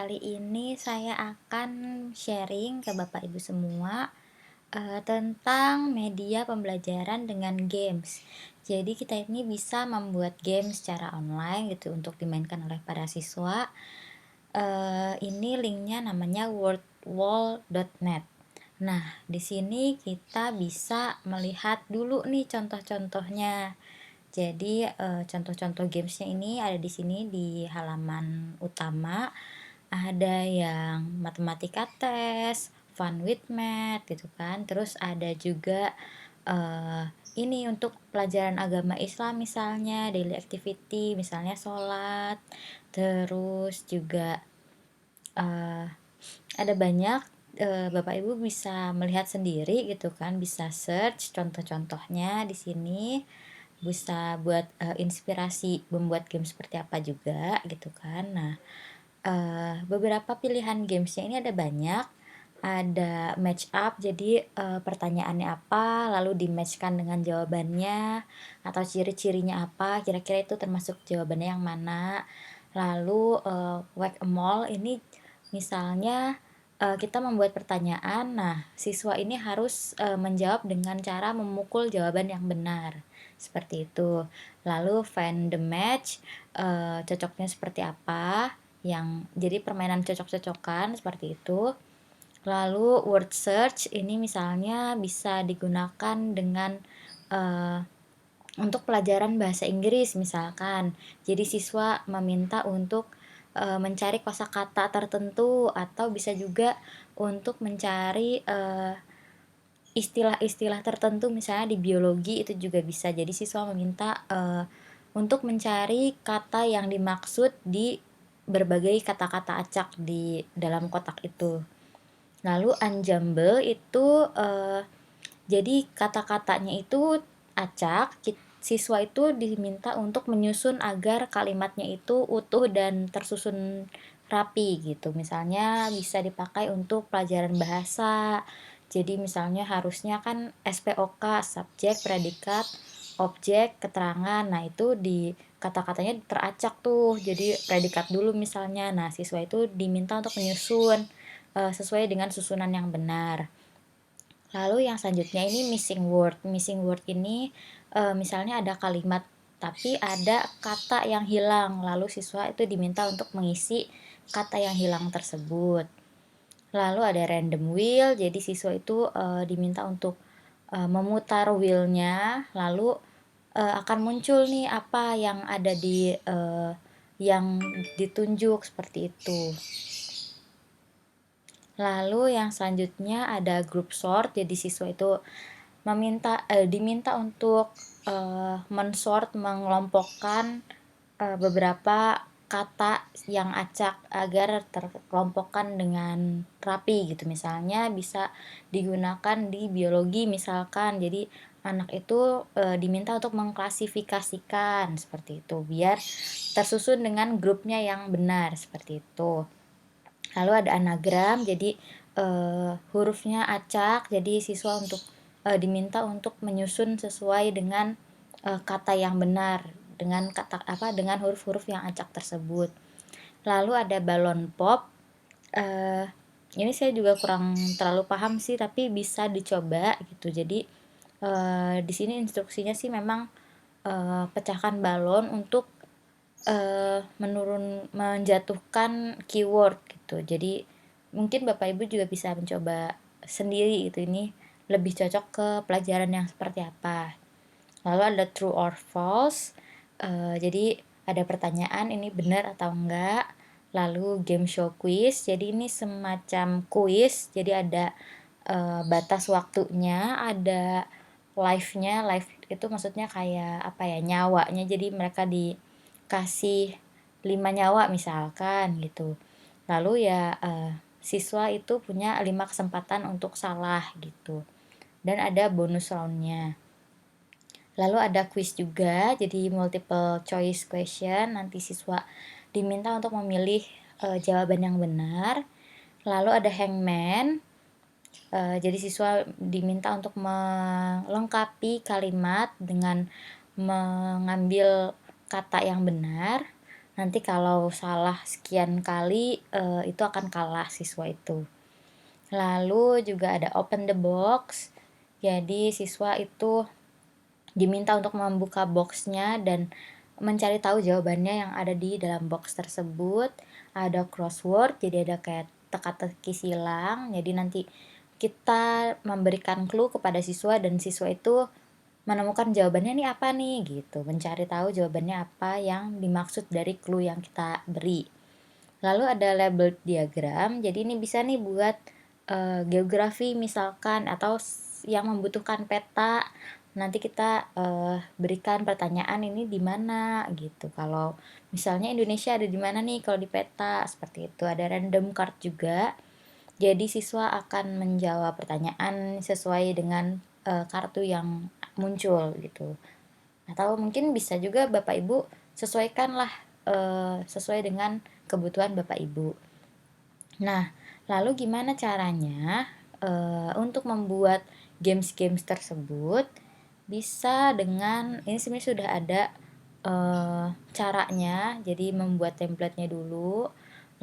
Kali ini saya akan sharing ke Bapak Ibu semua, tentang media pembelajaran dengan games. Jadi kita ini bisa membuat game secara online gitu untuk dimainkan oleh para siswa. Ini linknya namanya wordwall.net. Nah, di sini kita bisa melihat dulu nih contoh-contohnya. Jadi, contoh-contoh gamesnya ini ada di sini di halaman utama. Ada yang matematika tes, fun with math gitu kan. Terus ada juga eh, ini untuk pelajaran agama Islam misalnya, daily activity, misalnya sholat. Terus juga eh, ada banyak, Bapak Ibu bisa melihat sendiri gitu kan, bisa search contoh-contohnya di sini, bisa buat inspirasi membuat game seperti apa juga gitu kan. Nah, beberapa pilihan gamesnya ini ada banyak, ada match up, jadi, pertanyaannya apa, lalu di-match-kan dengan jawabannya, atau ciri-cirinya apa, kira-kira itu termasuk jawabannya yang mana. Lalu, whack-a-mole ini misalnya, kita membuat pertanyaan, nah siswa ini harus, menjawab dengan cara memukul jawaban yang benar, seperti itu. Lalu find the match, cocoknya seperti apa, yang jadi permainan cocok-cocokan seperti itu. Lalu word search ini misalnya bisa digunakan dengan untuk pelajaran bahasa Inggris misalkan. Jadi siswa meminta untuk mencari kosakata tertentu atau bisa juga untuk mencari istilah-istilah tertentu misalnya di biologi itu juga bisa. Jadi siswa meminta untuk mencari kata yang dimaksud di berbagai kata-kata acak di dalam kotak itu. Lalu unjumble itu jadi kata-katanya itu acak, siswa itu diminta untuk menyusun agar kalimatnya itu utuh dan tersusun rapi gitu. Misalnya bisa dipakai untuk pelajaran bahasa. Jadi misalnya harusnya kan SPOK, subjek, predikat, objek, keterangan. Nah, itu di kata-katanya teracak tuh. Jadi predikat dulu misalnya. Nah, siswa itu diminta untuk menyusun sesuai dengan susunan yang benar. Lalu yang selanjutnya ini missing word. Missing word ini misalnya ada kalimat tapi ada kata yang hilang. Lalu siswa itu diminta untuk mengisi kata yang hilang tersebut. Lalu ada random wheel. Jadi siswa itu diminta untuk memutar wheelnya. Lalu akan muncul nih apa yang ada di yang ditunjuk seperti itu. Lalu yang selanjutnya ada group sort. Jadi siswa itu diminta untuk mensort, mengelompokkan beberapa kata yang acak agar terkelompokkan dengan rapi gitu. Misalnya bisa digunakan di biologi misalkan. Jadi anak itu diminta untuk mengklasifikasikan seperti itu biar tersusun dengan grupnya yang benar seperti itu. Lalu ada anagram, jadi hurufnya acak, jadi siswa diminta untuk menyusun sesuai dengan kata yang benar dengan huruf-huruf yang acak tersebut. Lalu ada balon pop. Ini saya juga kurang terlalu paham sih, tapi bisa dicoba gitu. Jadi di sini instruksinya sih memang pecahkan balon untuk menjatuhkan keyword gitu. Jadi mungkin Bapak Ibu juga bisa mencoba sendiri gitu, ini lebih cocok ke pelajaran yang seperti apa. Lalu ada true or false. Jadi ada pertanyaan ini benar atau enggak. Lalu game show quiz. Jadi ini semacam quiz. Jadi ada batas waktunya, ada live-nya. Live itu maksudnya kayak apa ya, nyawanya. Jadi mereka dikasih 5 nyawa misalkan gitu. Lalu ya siswa itu punya 5 kesempatan untuk salah gitu. Dan ada bonus roundnya. Lalu ada quiz juga, jadi multiple choice question. Nanti siswa diminta untuk memilih jawaban yang benar. Lalu ada hangman. Jadi siswa diminta untuk melengkapi kalimat dengan mengambil kata yang benar. Nanti kalau salah sekian kali, itu akan kalah siswa itu. Lalu juga ada open the box, jadi siswa itu diminta untuk membuka boxnya dan mencari tahu jawabannya yang ada di dalam box tersebut. Ada crossword, jadi ada kayak teka-teki silang, jadi nanti kita memberikan clue kepada siswa dan siswa itu menemukan jawabannya nih apa nih gitu, mencari tahu jawabannya apa yang dimaksud dari clue yang kita beri. Lalu ada label diagram, jadi ini bisa nih buat geografi misalkan, atau yang membutuhkan peta, nanti kita berikan pertanyaan ini di mana gitu. Kalau misalnya Indonesia ada di mana nih kalau di peta, seperti itu. Ada random card juga, jadi siswa akan menjawab pertanyaan sesuai dengan kartu yang muncul gitu. Atau mungkin bisa juga Bapak Ibu sesuaikanlah sesuai dengan kebutuhan Bapak Ibu. Nah, lalu gimana caranya untuk membuat games-games tersebut? Bisa dengan ini sebenarnya sudah ada caranya. Jadi membuat template-nya dulu,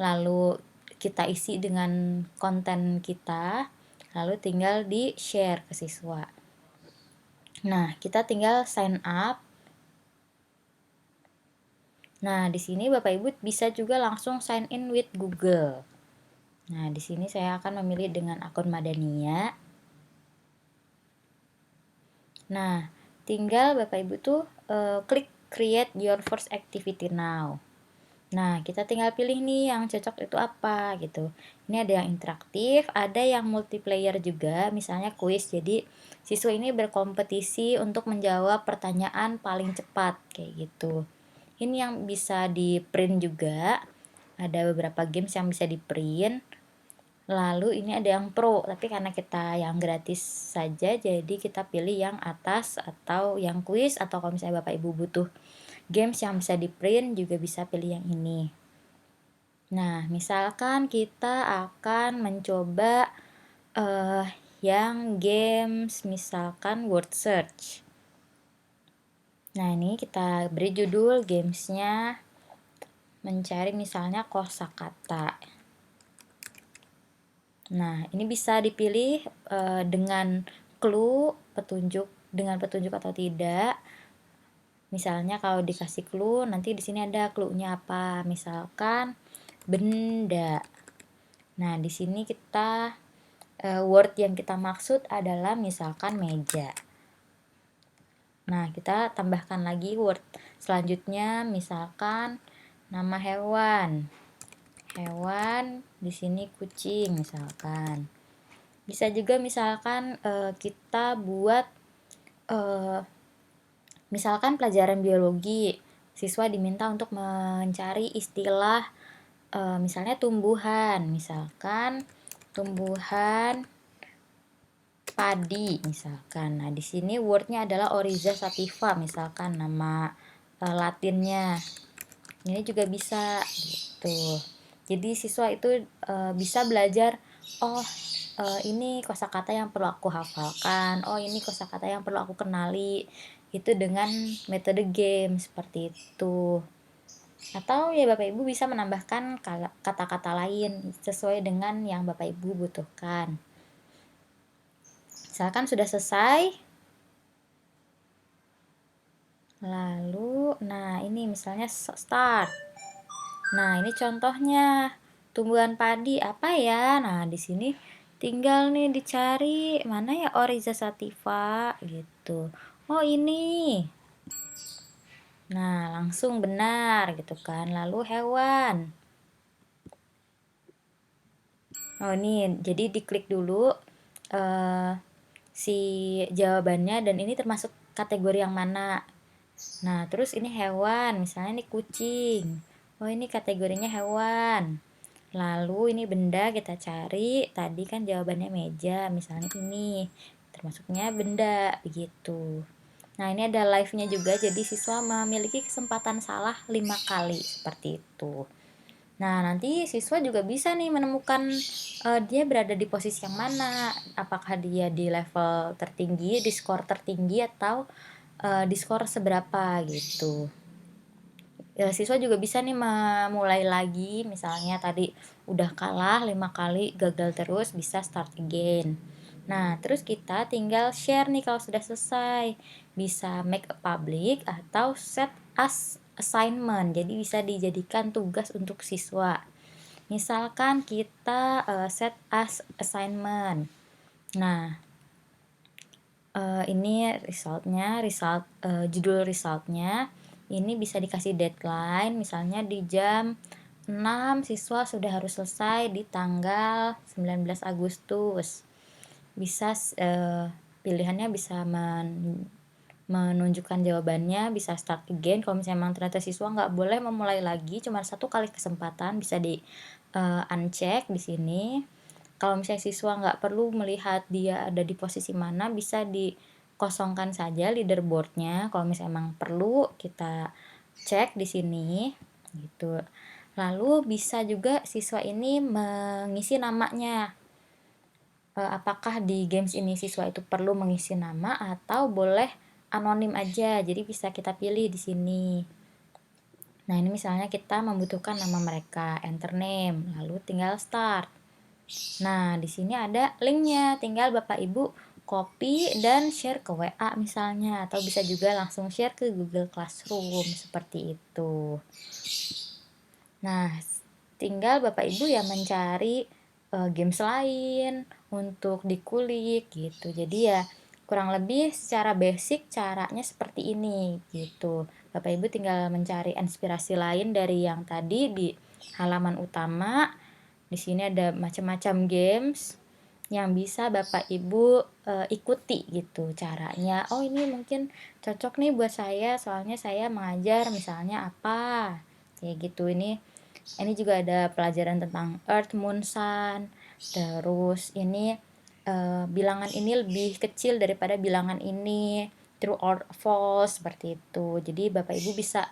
lalu kita isi dengan konten kita, lalu tinggal di-share ke siswa. Nah, kita tinggal sign up. Nah, di sini Bapak Ibu bisa juga langsung sign in with Google. Nah, di sini saya akan memilih dengan akun Madania. Nah, tinggal Bapak Ibu tuh klik create your first activity now. Nah, kita tinggal pilih nih yang cocok itu apa gitu. Ini ada yang interaktif, ada yang multiplayer juga, misalnya kuis. Jadi, siswa ini berkompetisi untuk menjawab pertanyaan paling cepat kayak gitu. Ini yang bisa di print juga. Ada beberapa games yang bisa di print. Lalu ini ada yang pro, tapi karena kita yang gratis saja, jadi kita pilih yang atas atau yang kuis, atau kalau misalnya Bapak Ibu butuh games yang bisa di print juga bisa pilih yang ini. Nah, misalkan kita akan mencoba yang games misalkan word search. Nah, ini kita beri judul gamesnya mencari misalnya kosakata. Nah, ini bisa dipilih dengan clue, dengan petunjuk atau tidak. Misalnya kalau dikasih clue, nanti di sini ada clue-nya apa? Misalkan benda. Nah, di sini kita word yang kita maksud adalah misalkan meja. Nah, kita tambahkan lagi word selanjutnya, misalkan nama hewan. Hewan di sini kucing misalkan. Bisa juga misalkan kita buat misalkan pelajaran biologi, siswa diminta untuk mencari istilah misalnya tumbuhan, misalkan tumbuhan padi misalkan. Nah, di sini wordnya adalah Oryza sativa misalkan nama latinnya. Ini juga bisa gitu. Jadi siswa itu bisa belajar, oh ini kosakata yang perlu aku hafalkan, oh ini kosakata yang perlu aku kenali, itu dengan metode game seperti itu. Atau ya Bapak Ibu bisa menambahkan kata-kata lain sesuai dengan yang Bapak Ibu butuhkan. Misalkan sudah selesai, lalu nah ini misalnya start. Nah, ini contohnya tumbuhan padi apa ya? Nah, di sini tinggal nih dicari mana ya Oryza sativa gitu. Oh, ini. Nah, langsung benar gitu kan. Lalu hewan. Oh, ini jadi diklik dulu si jawabannya, dan ini termasuk kategori yang mana. Nah, terus ini hewan, misalnya ini kucing. Oh, ini kategorinya hewan. Lalu ini benda kita cari, tadi kan jawabannya meja, misalnya ini termasuknya benda begitu. Nah, ini ada live-nya juga, jadi siswa memiliki kesempatan salah 5 kali seperti itu. Nah, nanti siswa juga bisa nih menemukan dia berada di posisi yang mana, apakah dia di level tertinggi, di skor tertinggi, atau di skor seberapa gitu. siswa juga bisa nih memulai lagi, misalnya tadi udah kalah 5 kali, gagal terus, bisa start again. Nah, terus kita tinggal share nih kalau sudah selesai. Bisa make a public atau set as assignment. Jadi bisa dijadikan tugas untuk siswa. Misalkan kita set as assignment. Nah, ini judul resultnya ini bisa dikasih deadline, misalnya di jam 6 siswa sudah harus selesai di tanggal 19 Agustus. Bisa pilihannya bisa menunjukkan jawabannya, bisa start again. Kalau misalnya memang ternyata siswa nggak boleh memulai lagi, cuma 1 kali kesempatan, bisa di uncheck di sini. Kalau misalnya siswa nggak perlu melihat dia ada di posisi mana, bisa dikosongkan saja leaderboardnya. Kalau misalnya emang perlu, kita cek di sini gitu. Lalu bisa juga siswa ini mengisi namanya. Apakah di games ini siswa itu perlu mengisi nama atau boleh anonim aja. Jadi bisa kita pilih di sini. Nah, ini misalnya kita membutuhkan nama mereka, enter name, lalu tinggal start. Nah, di sini ada linknya, tinggal Bapak Ibu copy dan share ke WA misalnya, atau bisa juga langsung share ke Google Classroom, seperti itu. Nah, tinggal Bapak Ibu ya mencari games lain untuk dikulik gitu. Jadi ya kurang lebih secara basic caranya seperti ini gitu. Bapak Ibu tinggal mencari inspirasi lain dari yang tadi di halaman utama. Di sini ada macam-macam games yang bisa Bapak Ibu ikuti gitu caranya. Oh, ini mungkin cocok nih buat saya, soalnya saya mengajar misalnya apa. Kayak gitu. Ini juga ada pelajaran tentang Earth, Moon, Sun. Terus ini bilangan ini lebih kecil daripada bilangan ini, true or false, seperti itu. Jadi Bapak Ibu bisa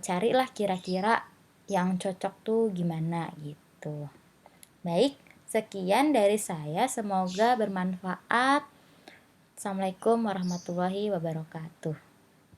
carilah kira-kira yang cocok tuh gimana gitu. Baik, sekian dari saya, semoga bermanfaat. Assalamualaikum warahmatullahi wabarakatuh.